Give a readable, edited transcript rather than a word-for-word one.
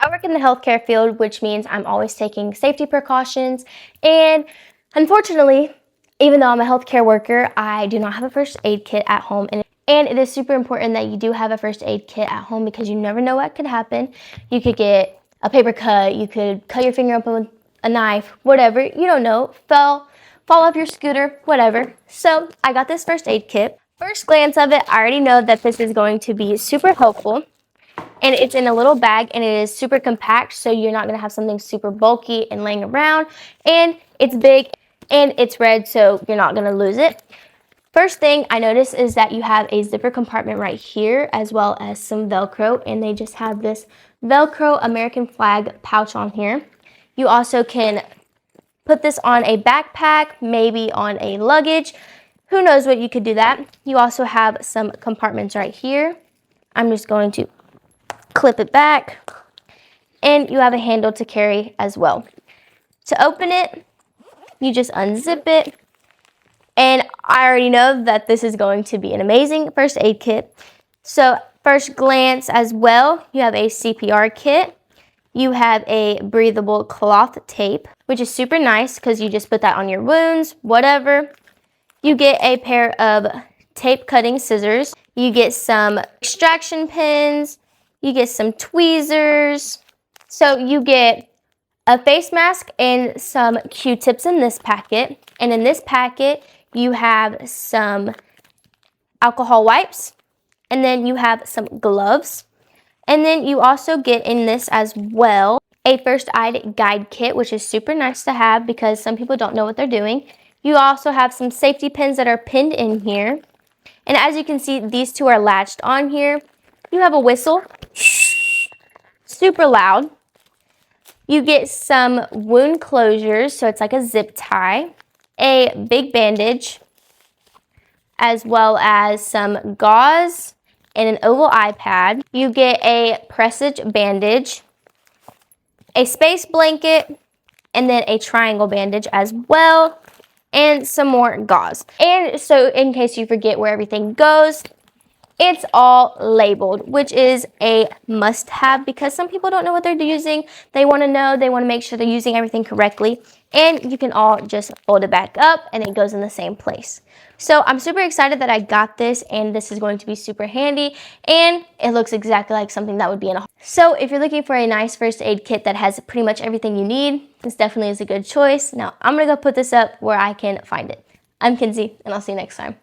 I work in the healthcare field, which means I'm always taking safety precautions. And unfortunately, even though I'm a healthcare worker, I do not have a first aid kit at home. And it is super important that you do have a first aid kit at home because you never know what could happen. You could get a paper cut, you could cut your finger open with a knife, whatever, you don't know, fall off your scooter, whatever. So I got this first aid kit. First glance of it, I already know that this is going to be super helpful. And it's in a little bag and it is super compact, so you're not gonna have something super bulky and laying around. And it's big and it's red, so you're not gonna lose it. First thing I noticed is that you have a zipper compartment right here, as well as some Velcro, and they just have this Velcro American flag pouch on here. You also can put this on a backpack, maybe on a luggage. Who knows what you could do that. You also have some compartments right here. I'm just going to clip it back, and you have a handle to carry as well. To open it, you just unzip it, and I already know that this is going to be an amazing first aid kit. So first glance as well, you have a CPR kit. You have a breathable cloth tape, which is super nice because you just put that on your wounds, whatever. You get a pair of tape cutting scissors. You get some extraction pins. You get some tweezers. So you get a face mask and some Q-tips in this packet. And in this packet, you have some alcohol wipes. And then you have some gloves. And then you also get in this as well a first aid guide kit, which is super nice to have because some people don't know what they're doing. You also have some safety pins that are pinned in here. And as you can see, these two are latched on here. You have a whistle, super loud. You get some wound closures, so it's like a zip tie, a big bandage, as well as some gauze and an oval eye pad. You get a presage bandage, a space blanket, and then a triangle bandage as well, and some more gauze. And so in case you forget where everything goes, it's all labeled, which is a must-have because some people don't know what they're using. They want to know, they want to make sure they're using everything correctly. And you can all just fold it back up and it goes in the same place. So I'm super excited that I got this, and this is going to be super handy, and it looks exactly like something that would be in a home. So if you're looking for a nice first aid kit that has pretty much everything you need, this definitely is a good choice. Now I'm going to go put this up where I can find it. I'm Kinsey, and I'll see you next time.